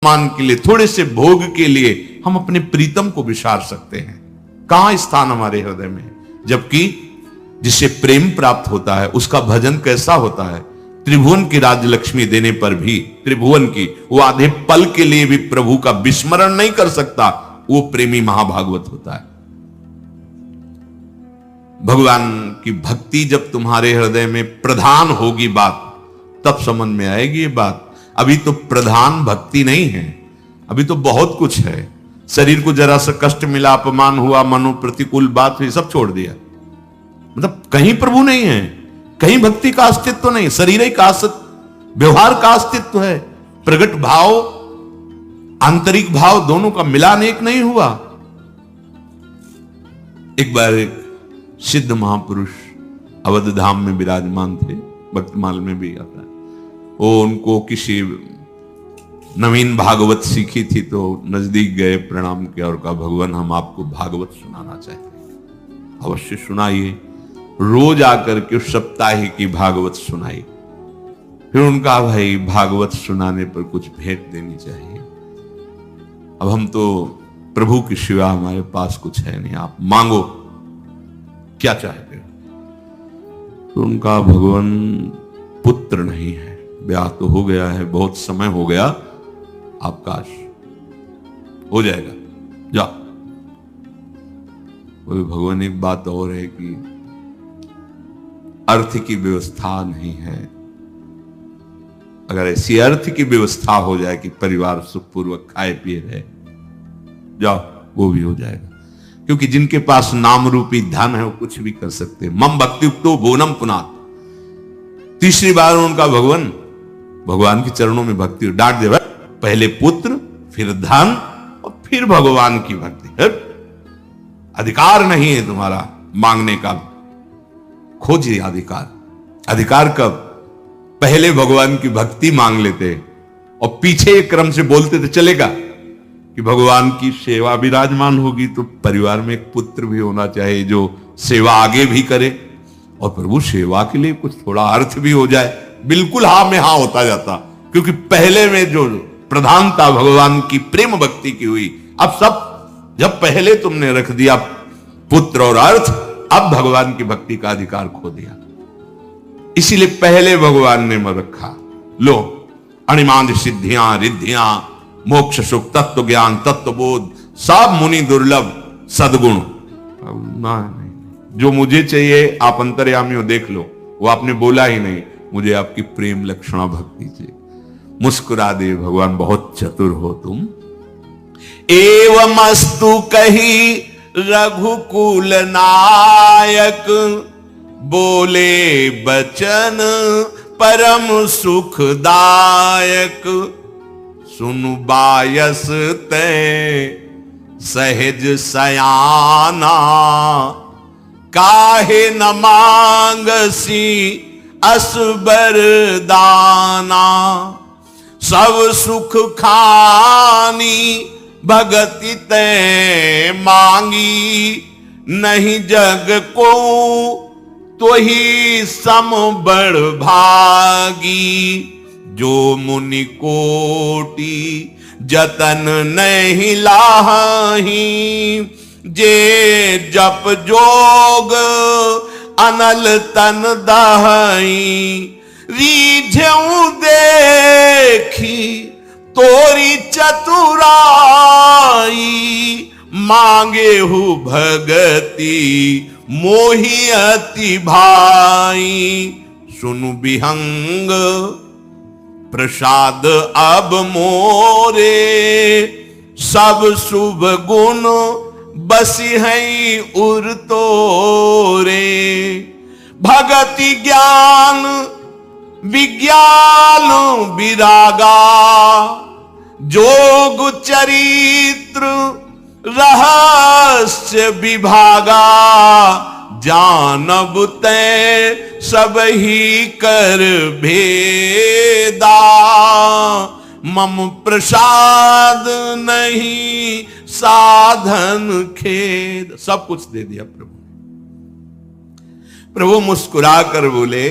मान के लिए, थोड़े से भोग के लिए हम अपने प्रीतम को विसार सकते हैं। कहां स्थान हमारे हृदय में? जबकि जिसे प्रेम प्राप्त होता है उसका भजन कैसा होता है? त्रिभुवन की राज्य लक्ष्मी देने पर भी, त्रिभुवन की, वो आधे पल के लिए भी प्रभु का विस्मरण नहीं कर सकता, वो प्रेमी महाभागवत होता है। भगवान की भक्ति जब तुम्हारे हृदय में प्रधान होगी बात, तब समझ में आएगी ये बात। अभी तो प्रधान भक्ति नहीं है, अभी तो बहुत कुछ है। शरीर को जरा सा कष्ट मिला, अपमान हुआ, मनो प्रतिकूल बात हुई, सब छोड़ दिया। मतलब कहीं प्रभु नहीं है, कहीं भक्ति का अस्तित्व नहीं, शरीर का अस्तित्व, व्यवहार का अस्तित्व है। प्रगट भाव, आंतरिक भाव दोनों का मिलान एक नहीं हुआ। एक बार एक सिद्ध महापुरुष अवध धाम में विराजमान थे, भक्तमाल में भी आता है। वो उनको किसी नवीन भागवत सीखी थी तो नजदीक गए, प्रणाम किया और कहा, भगवान हम आपको भागवत सुनाना चाहते हैं, अवश्य सुनाइए। रोज आकर के उस साप्ताहिक की भागवत सुनाई। फिर उनका, भाई भागवत सुनाने पर कुछ भेंट देनी चाहिए, अब हम तो प्रभु की सिवा हमारे पास कुछ है नहीं, आप मांगो, क्या चाहते हो? तो उनका, भगवान पुत्र नहीं है, ब्याह तो हो गया है, बहुत समय हो गया, आपका हो जाएगा, जाओ। भगवान एक बात और है कि अर्थ की व्यवस्था नहीं है। अगर ऐसी अर्थ की व्यवस्था हो जाए कि परिवार सुखपूर्वक खाए पिए रहे, जाओ, वो भी हो जाएगा। क्योंकि जिनके पास नाम रूपी धन है वो कुछ भी कर सकते हैं। मम भक्तियुक्तो भुवनम पुनात्। तीसरी बार उनका भगवान के चरणों में भक्ति, डांट दे, पहले पुत्र, फिर धन और फिर भगवान की भक्ति। अधिकार नहीं है तुम्हारा मांगने का, खोजिए अधिकार। अधिकार कब? पहले भगवान की भक्ति मांग लेते और पीछे एक क्रम से बोलते तो चलेगा कि भगवान की सेवा विराजमान होगी तो परिवार में एक पुत्र भी होना चाहिए जो सेवा आगे भी करे, और प्रभु सेवा के लिए कुछ थोड़ा अर्थ भी हो जाए। बिल्कुल हाँ में हाँ होता जाता, क्योंकि पहले में जो प्रधानता भगवान की प्रेम भक्ति की हुई, अब सब जब पहले तुमने रख दिया पुत्र और अर्थ, अब भगवान की भक्ति का अधिकार खो दिया। इसीलिए पहले भगवान ने मन रखा, लो अणिमांद सिद्धियां रिद्धियां, मोक्ष सुख, तत्व ज्ञान, तत्व बोध, सब मुनि दुर्लभ सदगुण। नहीं, जो मुझे चाहिए आप अंतर्यामी हो, देख लो, वो आपने बोला ही नहीं, मुझे आपकी प्रेम लक्षणा भक्ति चाहिए। मुस्कुरा दे भगवान, बहुत चतुर हो तुम। एवमस्तु कही रघुकुल नायक, बोले बचन परम सुखदायक। सुनु बायस ते सहज सयाना, काहे न मांगसी असबर दाना। सब सुख खानी भगति ते मांगी, नहीं जग को तो ही सम बड़ भागी। जो मुनि कोटि जतन नहीं लाही, जे जप जोग अनल तन दहई। रीझऊ देखी तोरी चतुराई, मांगे हु भगति मोहि अति भाई। सुनु विहंग प्रसाद अब मोरे, सब शुभ गुण बसी है उर तोरे। भगति ज्ञान विज्ञान विरागा, जोग चरित्र रहस्य विभागा। जानब ते सब ही कर भेदा, मम प्रसाद नहीं साधन खेद। सब कुछ दे दिया प्रभु। प्रभु मुस्कुरा कर बोले,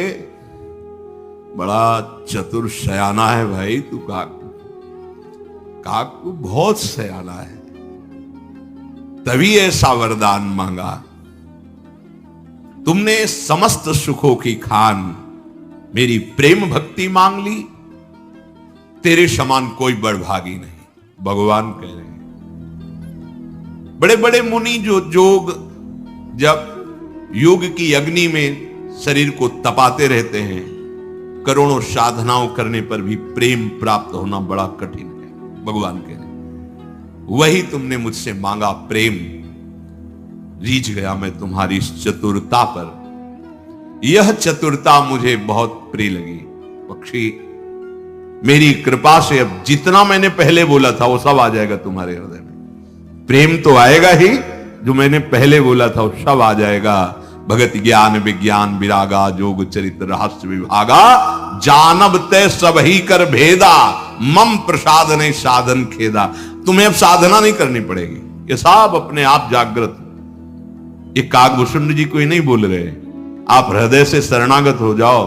बड़ा चतुर शयाना है भाई तू का। काक बहुत सयाना है, तभी ऐसा वरदान मांगा। तुमने समस्त सुखों की खान मेरी प्रेम भक्ति मांग ली, तेरे समान कोई बड़भागी नहीं। भगवान कह रहे हैं, बड़े बड़े मुनि जो जोग जब योग की अग्नि में शरीर को तपाते रहते हैं, करोड़ों साधनाओं करने पर भी प्रेम प्राप्त होना बड़ा कठिन है। भगवान कह रहे हैं, वही तुमने मुझसे मांगा प्रेम, रीझ गया मैं तुम्हारी इस चतुरता पर। यह चतुरता मुझे बहुत प्रिय लगी। पक्षी, मेरी कृपा से अब जितना मैंने पहले बोला था वो सब आ जाएगा तुम्हारे हृदय में। प्रेम तो आएगा ही, जो मैंने पहले बोला था वो सब आ जाएगा। भगत ज्ञान विज्ञान विरागा, जोग चरित्र रहस्य विभागा, जानब तय सब ही कर भेदा, मम प्रसाद नहीं साधन खेदा। तुम्हें अब साधना नहीं करनी पड़ेगी, ये सब अपने आप जागृत। ये काकभूषण जी कोई नहीं बोल रहे, आप हृदय से शरणागत हो जाओ,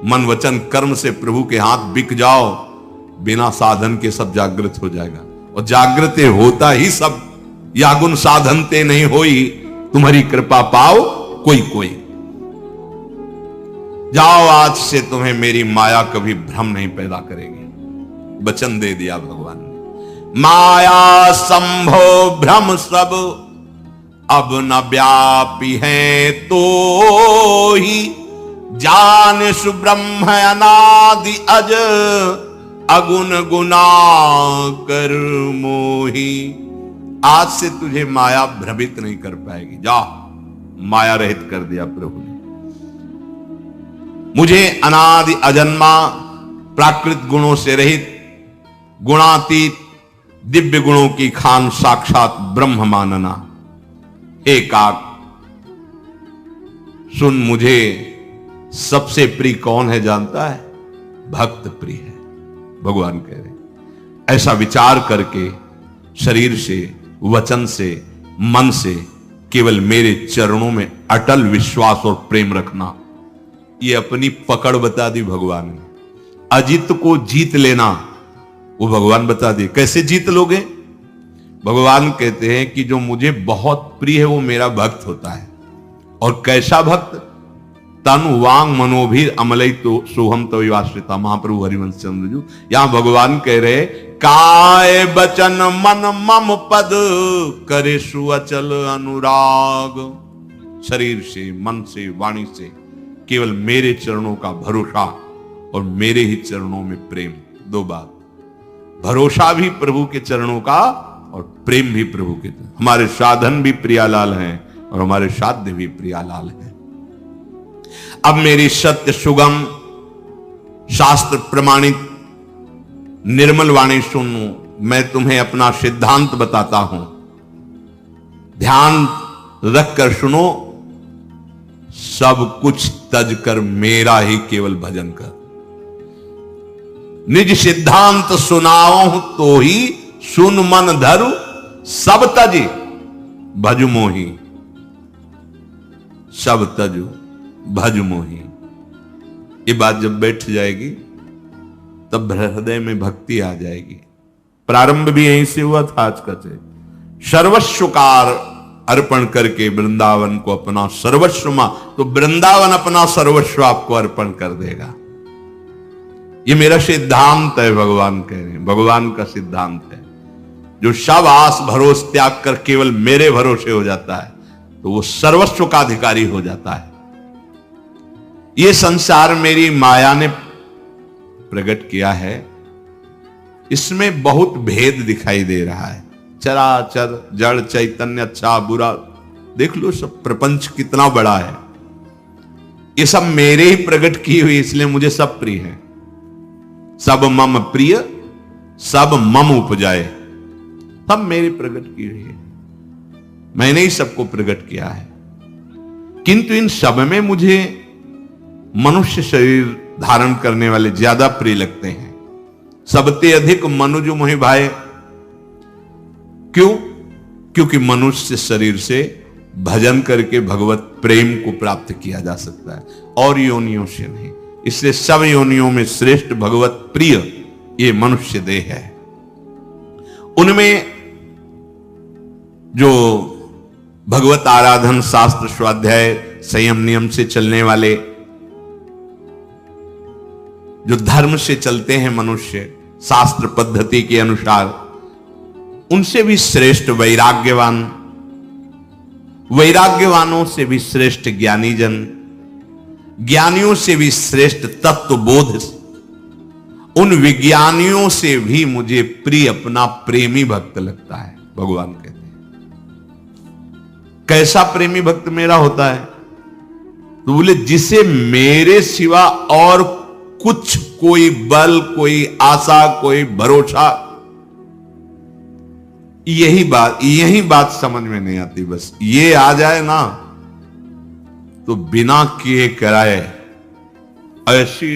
मन वचन कर्म से प्रभु के हाथ बिक जाओ, बिना साधन के सब जागृत हो जाएगा। और जागृत होता ही सब, या गुण साधनते नहीं होई, तुम्हारी कृपा पाओ कोई कोई। जाओ, आज से तुम्हें मेरी माया कभी भ्रम नहीं पैदा करेगी। वचन दे दिया भगवान ने। माया संभव भ्रम सब अब न व्यापी है तो ही, जान सुब्रह्म अनादि अज, अगुण गुना कर मोही। आज से तुझे माया भ्रमित नहीं कर पाएगी। जा, माया रहित कर दिया प्रभु ने। मुझे अनादि अजन्मा प्राकृत गुणों से रहित, गुणातीत दिव्य गुणों की खान साक्षात ब्रह्म मानना। एकाक सुन, मुझे सबसे प्रिय कौन है जानता है? भक्त प्रिय है। भगवान कह रहे, ऐसा विचार करके शरीर से, वचन से, मन से केवल मेरे चरणों में अटल विश्वास और प्रेम रखना। ये अपनी पकड़ बता दी भगवान ने। अजित को जीत लेना वो भगवान बता दिए। कैसे जीत लोगे? भगवान कहते हैं कि जो मुझे बहुत प्रिय है वो मेरा भक्त होता है। और कैसा भक्त? तन वांग मनोभीर अमलई तो सोहम तो आश्रिता। महाप्रभु हरिवंश चंद्र जी यहां भगवान कह रहे, काय बचन मन मम पद करे सुअचल अनुराग। शरीर से, मन से, वाणी से केवल मेरे चरणों का भरोसा और मेरे ही चरणों में प्रेम। दो बात, भरोसा भी प्रभु के चरणों का और प्रेम भी प्रभु के। हमारे साधन भी प्रियालाल हैं और हमारे साध्य भी प्रियालाल हैं। अब मेरी सत्य सुगम शास्त्र प्रमाणित निर्मल वाणी सुनो। मैं तुम्हें अपना सिद्धांत बताता हूं, ध्यान रखकर सुनो। सब कुछ तज कर मेरा ही केवल भजन कर। निज सिद्धांत सुनाओ तो ही, सुन मन धरु सब तजी भज मोही। सब तजु भज मोही, ये बात जब बैठ जाएगी तब हृदय में भक्ति आ जाएगी। प्रारंभ भी यहीं से हुआ था आज का। सर्वस्व का अर्पण करके वृंदावन को अपना सर्वस्व, तो वृंदावन अपना सर्वस्व आपको अर्पण कर देगा। ये मेरा सिद्धांत है, भगवान कह रहे हैं। भगवान का सिद्धांत है, जो सब आस भरोस त्याग कर केवल मेरे भरोसे हो जाता है तो वो सर्वस्व का अधिकारी हो जाता है। ये संसार मेरी माया ने प्रकट किया है, इसमें बहुत भेद दिखाई दे रहा है। चराचर जड़ चैतन्य, अच्छा बुरा, देख लो सब प्रपंच कितना बड़ा है। ये सब मेरे ही प्रकट की हुई, इसलिए मुझे सब प्रिय है। सब मम प्रिय सब मम उपजाए, सब मेरी प्रकट की हुई है। मैंने ही सबको प्रकट किया है। किंतु इन सब में मुझे मनुष्य शरीर धारण करने वाले ज्यादा प्रिय लगते हैं। सबते अधिक मनुज मोहि भाए। क्यों? क्योंकि मनुष्य शरीर से भजन करके भगवत प्रेम को प्राप्त किया जा सकता है, और योनियों से नहीं। इसलिए सब योनियों में श्रेष्ठ भगवत प्रिय ये मनुष्य देह है। उनमें जो भगवत आराधन, शास्त्र स्वाध्याय, संयम नियम से चलने वाले, जो धर्म से चलते हैं मनुष्य शास्त्र पद्धति के अनुसार, उनसे भी श्रेष्ठ वैराग्यवान, वैराग्यवानों से भी श्रेष्ठ ज्ञानी जन, ज्ञानियों से भी श्रेष्ठ तत्वबोध, उन विज्ञानियों से भी मुझे प्रिय अपना प्रेमी भक्त लगता है। भगवान कहते हैं कैसा प्रेमी भक्त मेरा होता है? तो बोले जिसे मेरे सिवा और कुछ, कोई बल, कोई आशा, कोई भरोसा, यही बात समझ में नहीं आती। बस ये आ जाए ना तो बिना किए कराए ऐसी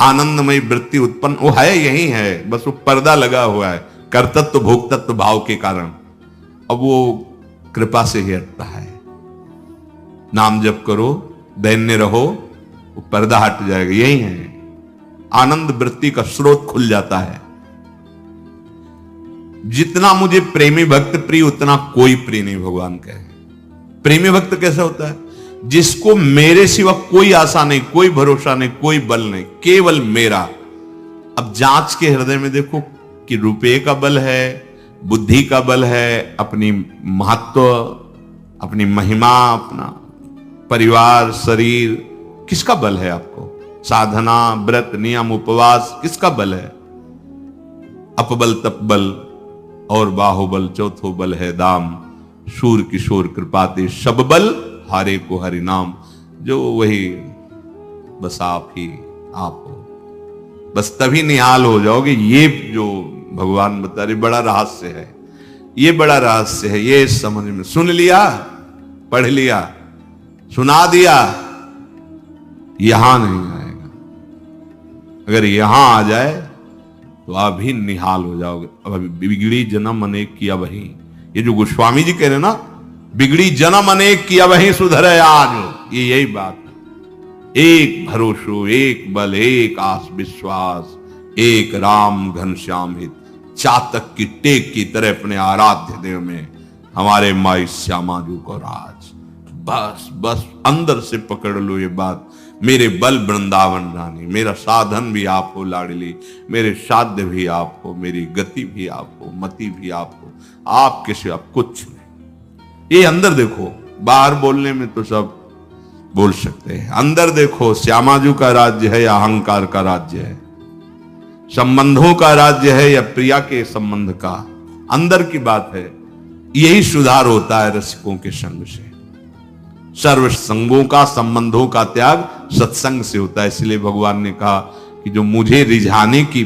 आनंदमय वृत्ति उत्पन्न, वो है यही है, बस वो पर्दा लगा हुआ है कर्तृत्व भोक्तत्व भाव के कारण। अब वो कृपा से ही हटता है। नाम जप करो, दैन्य रहो, वो पर्दा हट जाएगा। यही है, आनंद वृत्ति का स्रोत खुल जाता है। जितना मुझे प्रेमी भक्त प्रिय, उतना कोई प्रिय नहीं। भगवान कहे प्रेमी भक्त कैसा होता है? जिसको मेरे सिवा कोई आशा नहीं, कोई भरोसा नहीं, कोई बल नहीं, केवल मेरा। अब जांच के हृदय में देखो कि रुपये का बल है, बुद्धि का बल है, अपनी महत्व, अपनी महिमा, अपना परिवार, शरीर, किसका बल है आपको? साधना, व्रत, नियम, उपवास, किसका बल है? अपबल तपबल और बाहुबल, चौथो बल है दाम। शूर किशोर कृपाते सब बल, हारे को हरि नाम। जो वही बस आप ही आप हो, बस तभी निहाल हो जाओगे। ये जो भगवान बता रहे बड़ा रहस्य है, ये बड़ा रहस्य है। ये समझ में, सुन लिया, पढ़ लिया, सुना दिया, यहां नहीं आएगा। अगर यहां आ जाए तो आप भी निहाल हो जाओगे। अब बिगड़ी जन्म अनेक किया वही, ये जो गोस्वामी जी कह रहे ना, बिगड़ी जन्म अनेक किया वही सुधरे आज, ये यही बात है। एक भरोसो, एक बल, एक आस विश्वास, एक राम घनश्याम हित, चातक की टेक की तरह अपने आराध्य देव में हमारे माई श्यामा जी को राज। बस बस अंदर से पकड़ लो ये बात। मेरे बल वृंदावन रानी, मेरा साधन भी आप हो लाडली, मेरे साध्य भी आप हो, मेरी गति भी आप हो, मति भी आप हो, आपके सिवा कुछ नहीं। ये अंदर देखो, बाहर बोलने में तो सब बोल सकते हैं, अंदर देखो श्यामाजू का राज्य है या अहंकार का राज्य है, संबंधों का राज्य है या प्रिया के संबंध का, अंदर की बात है। यही सुधार होता है रसिकों के संग से। सर्व संगों का, संबंधों का त्याग सत्संग से होता है। इसलिए भगवान ने कहा कि जो मुझे रिझाने की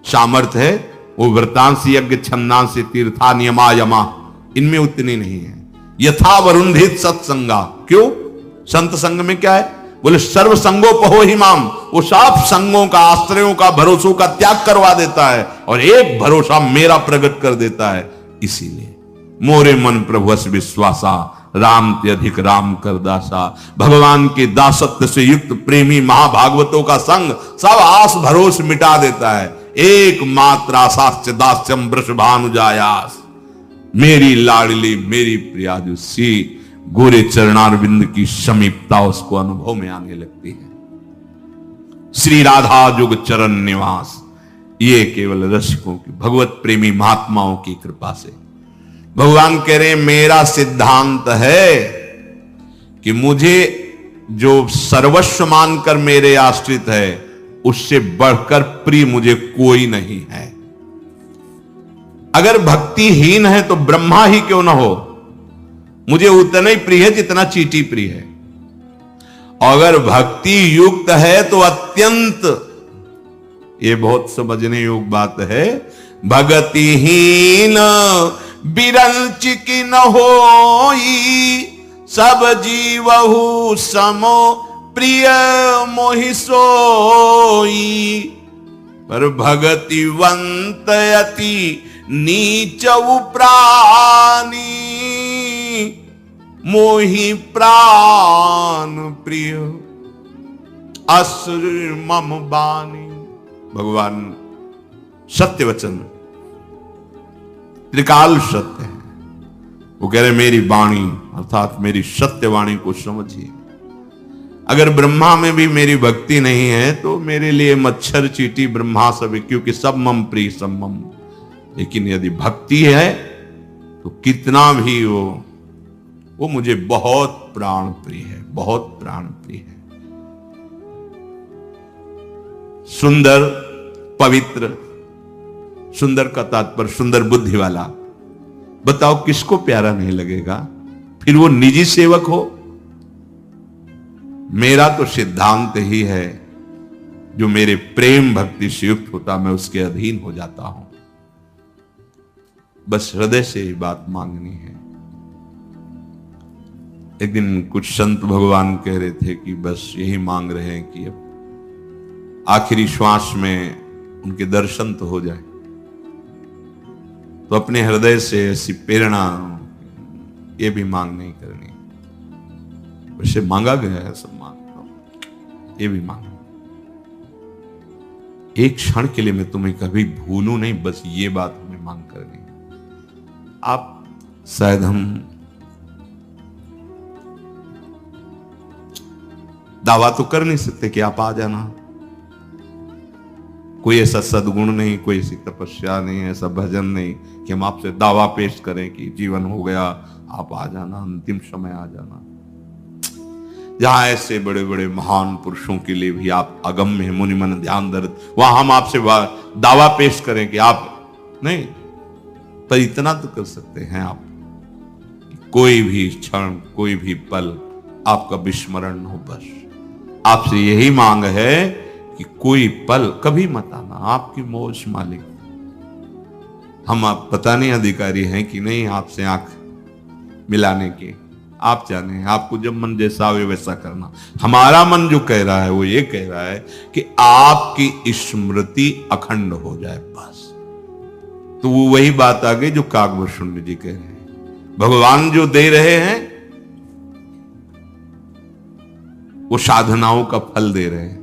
सामर्थ्य है वो व्रतांश, यज्ञ, छंदांश, तीर्था, नियमा, यमा, इनमें उतनी नहीं है। यथा वरुंधित सत्संगा, क्यों? संत संग में क्या है? बोले सर्व संगोपहो ही माम, वो सब संगों का, आश्रयों का, भरोसों का त्याग करवा देता है और एक भरोसा मेरा प्रकट कर देता है। इसीलिए मोरे मन प्रभुस विश्वासा, राम ते अधिक राम कर दासा। भगवान के दासत्व से युक्त प्रेमी महाभागवतों का संग सब आस भरोस मिटा देता है। एक मात्र आशास्य दास्यम वृषभानुजायास, मेरी लाडली, मेरी प्रियाजुसी, गोरे चरणारविंद की समीपता उसको अनुभव में आने लगती है। श्री राधा जुग चरण निवास, ये केवल रसिकों की, भगवत प्रेमी महात्माओं की कृपा से। भगवान कह रहे मेरा सिद्धांत है कि मुझे जो सर्वस्व मानकर मेरे आश्रित है, उससे बढ़कर प्रिय मुझे कोई नहीं है। अगर भक्तिहीन है तो ब्रह्मा ही क्यों ना हो, मुझे उतना ही प्रिय है जितना चींटी प्रिय है। अगर भक्ति युक्त है तो अत्यंत, ये बहुत समझने योग्य बात है, भगतिहीन बिरंच की न होई, सब जीवहु समो प्रिय मोहि सोई। पर भगतिवंत अति नीचउ प्राणी, मोहि प्राण प्रिय असुर मम बानी। भगवान सत्य वचन त्रिकाल सत्य है। वो कह रहे मेरी वाणी अर्थात मेरी सत्य वाणी को समझिए। अगर ब्रह्मा में भी मेरी भक्ति नहीं है तो मेरे लिए मच्छर चींटी ब्रह्मा सब, क्योंकि सब मम प्रिय सब मम। लेकिन यदि भक्ति है तो कितना भी वो मुझे बहुत प्राण प्रिय है, बहुत प्राण प्रिय है। सुंदर पवित्र, सुंदर का तात्पर्य सुंदर बुद्धि वाला। बताओ किसको प्यारा नहीं लगेगा? फिर वो निजी सेवक हो। मेरा तो सिद्धांत ही है, जो मेरे प्रेम भक्ति से युक्त होता मैं उसके अधीन हो जाता हूं। बस हृदय से ये बात मांगनी है। एक दिन कुछ संत भगवान कह रहे थे कि बस यही मांग रहे हैं कि अब आखिरी श्वास में उनके दर्शन तो हो जाए। तो अपने हृदय से ऐसी प्रेरणा ये भी मांग नहीं करनी, वैसे मांगा गया है सब मांग, ये भी मांग। एक क्षण के लिए मैं तुम्हें कभी भूलूं नहीं, बस ये बात हमें मांग करनी। आप शायद हम दावा तो कर नहीं सकते कि आप आ जाना, कोई ऐसा सद्गुण नहीं, कोई ऐसी तपस्या नहीं, ऐसा भजन नहीं कि हम आपसे दावा पेश करें कि जीवन हो गया, आप आ जाना, अंतिम समय आ जाना। जहां ऐसे बड़े बड़े महान पुरुषों के लिए भी आप अगम्य मुनि मन ध्यान दर्द, वहां हम आपसे दावा पेश करें कि आप नहीं, पर इतना तो कर सकते हैं आप, कोई भी क्षण कोई भी पल आपका विस्मरण न हो। बस आपसे यही मांग है कि कोई पल कभी मत आना, आपकी मौज मालिक। हम आप पता नहीं अधिकारी हैं कि नहीं आपसे आंख मिलाने के, आप जाने, आपको जब मन जैसा आवे वैसा करना। हमारा मन जो कह रहा है वो ये कह रहा है कि आपकी स्मृति अखंड हो जाए बस। तो वो वही बात आ गई जो काकभूषुंड जी कह रहे हैं। भगवान जो दे रहे हैं वो साधनाओं का फल दे रहे हैं।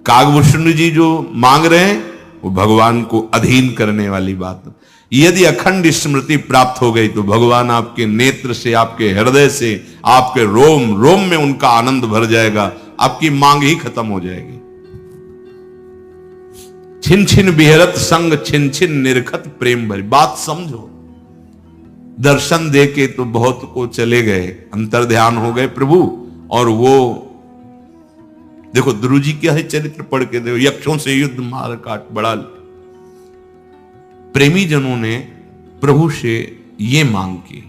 काकभूषुंड जी जो मांग रहे हैं वो भगवान को अधीन करने वाली बात। यदि अखंड स्मृति प्राप्त हो गई तो भगवान आपके नेत्र से, आपके हृदय से, आपके रोम रोम में उनका आनंद भर जाएगा, आपकी मांग ही खत्म हो जाएगी। छिन छिन बिहरत संग छिन छिन निरखत प्रेम भरी। बात समझो, दर्शन दे के तो बहुत को चले गए, अंतर ध्यान हो गए प्रभु। और वो देखो ध्रुव जी क्या है चरित्र पढ़ के देखो, यक्षों से युद्ध मार काट, बड़ा प्रेमी जनों ने प्रभु से ये मांग की,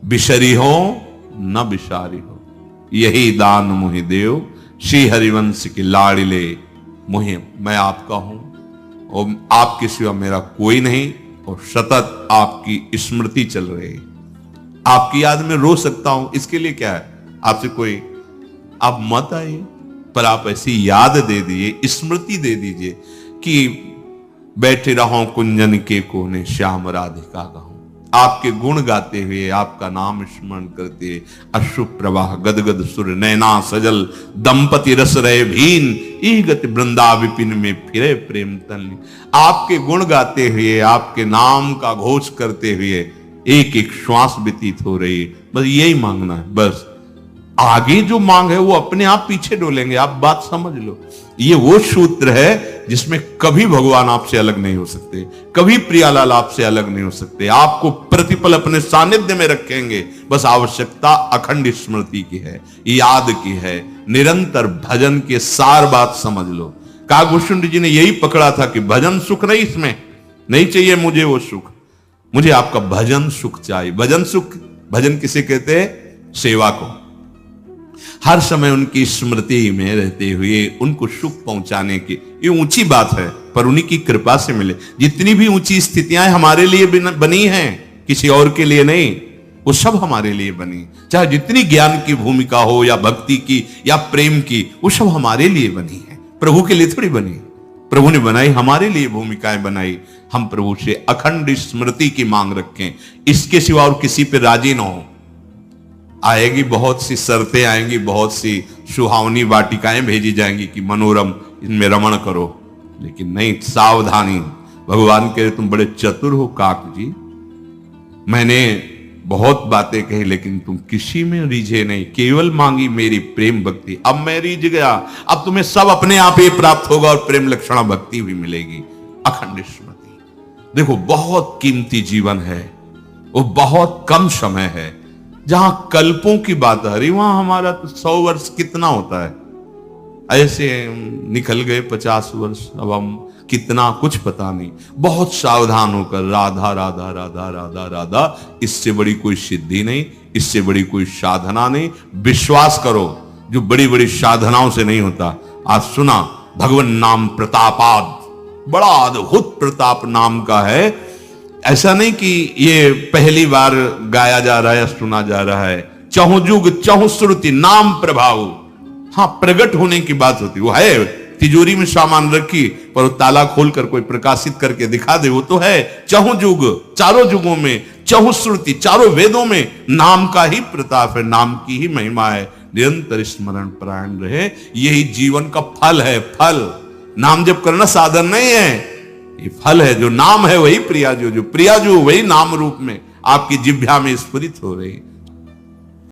बिशरी हो न बिसारी हो, यही दान मुहि देव, श्री हरिवंश की लाड़िले मुहि। मैं आपका हूं और आपके सिवा मेरा कोई नहीं, और सतत आपकी स्मृति चल रही है, आपकी याद में रो सकता हूं। इसके लिए क्या है, आपसे कोई आप मत आइए, पर आप ऐसी याद दे दीजिए, स्मृति दे दीजिए कि बैठे रहो कुंजन के कोने श्याम राधिका गाऊं। आपके गुण गाते हुए, आपका नाम स्मरण करते हुए, अश्रु प्रवाह गदगद सुर नैना सजल, दंपति रस रहे भीन, ई गति वृंदा विपिन में फिरे प्रेम तन। आपके गुण गाते हुए, आपके नाम का घोष करते हुए एक एक श्वास व्यतीत हो रही है। बस यही मांगना है। बस आगे जो मांग है वो अपने आप पीछे डोलेंगे। आप बात समझ लो, ये वो सूत्र है जिसमें कभी भगवान आपसे अलग नहीं हो सकते, कभी प्रियालाल आपसे अलग नहीं हो सकते, आपको प्रतिपल अपने सानिध्य में रखेंगे। बस आवश्यकता अखंड स्मृति की है, याद की है, निरंतर भजन के सार बात समझ लो। काकभूषुंड जी ने यही पकड़ा था कि भजन सुख नहीं, इसमें नहीं चाहिए मुझे वो सुख, मुझे आपका भजन सुख चाहिए। भजन सुख, भजन किसे कहते हैं? सेवा को। हर समय उनकी स्मृति में रहते हुए उनको सुख पहुंचाने की ये ऊंची बात है, पर उन्हीं की कृपा से मिले। जितनी भी ऊंची स्थितियां हमारे लिए बनी हैं, किसी और के लिए नहीं, वो सब हमारे लिए बनी। चाहे जितनी ज्ञान की भूमिका हो या भक्ति की या प्रेम की, वो सब हमारे लिए बनी है, प्रभु के लिए थोड़ी बनी। प्रभु ने बनाई, हमारे लिए भूमिकाएं बनाई। हम प्रभु से अखंड स्मृति की मांग रखें, इसके सिवा और किसी पे राजी ना हो। आएगी बहुत सी शर्तें आएंगी, बहुत सी सुहावनी वाटिकाएं भेजी जाएंगी कि मनोरम इनमें रमण करो, लेकिन नहीं, सावधानी। भगवान कह रहे तुम बड़े चतुर हो काक जी, मैंने बहुत बातें कही लेकिन तुम किसी में रिझे नहीं, केवल मांगी मेरी प्रेम भक्ति, अब मैं रिझ गया, अब तुम्हें सब अपने आप ही प्राप्त होगा और प्रेम लक्षणा भक्ति भी मिलेगी। अखंड स्मृति। देखो बहुत कीमती जीवन है, वो बहुत कम समय है। जहां कल्पों की बात आ रही वहां हमारा तो 100 वर्ष कितना होता है, ऐसे निकल गए 50 वर्ष, अब हम कितना कुछ पता नहीं। बहुत सावधान होकर राधा राधा राधा राधा राधा, इससे बड़ी कोई सिद्धि नहीं, इससे बड़ी कोई साधना नहीं। विश्वास करो जो बड़ी बड़ी साधनाओं से नहीं होता। आज सुना भगवान नाम प्रतापाद, बड़ा अद्भुत प्रताप नाम का है। ऐसा नहीं कि ये पहली बार गाया जा रहा है या सुना जा रहा है। चहु जुग चहु श्रुति नाम प्रभाव, हाँ प्रकट होने की बात होती, वो है तिजोरी में सामान रखी पर वो ताला खोलकर कोई प्रकाशित करके दिखा दे, वो तो है। चहु जुग, चारों जुगों में, चहु श्रुति, चारों वेदों में नाम का ही प्रताप है, नाम की ही महिमा है। निरंतर स्मरण परायण रहे, यही जीवन का फल है। फल, नाम जप करना साधन नहीं है, ये फल है। जो नाम है वही प्रियाजो, जो प्रियाजो वही नाम रूप में आपकी जिह्वा में स्फुरित हो रही।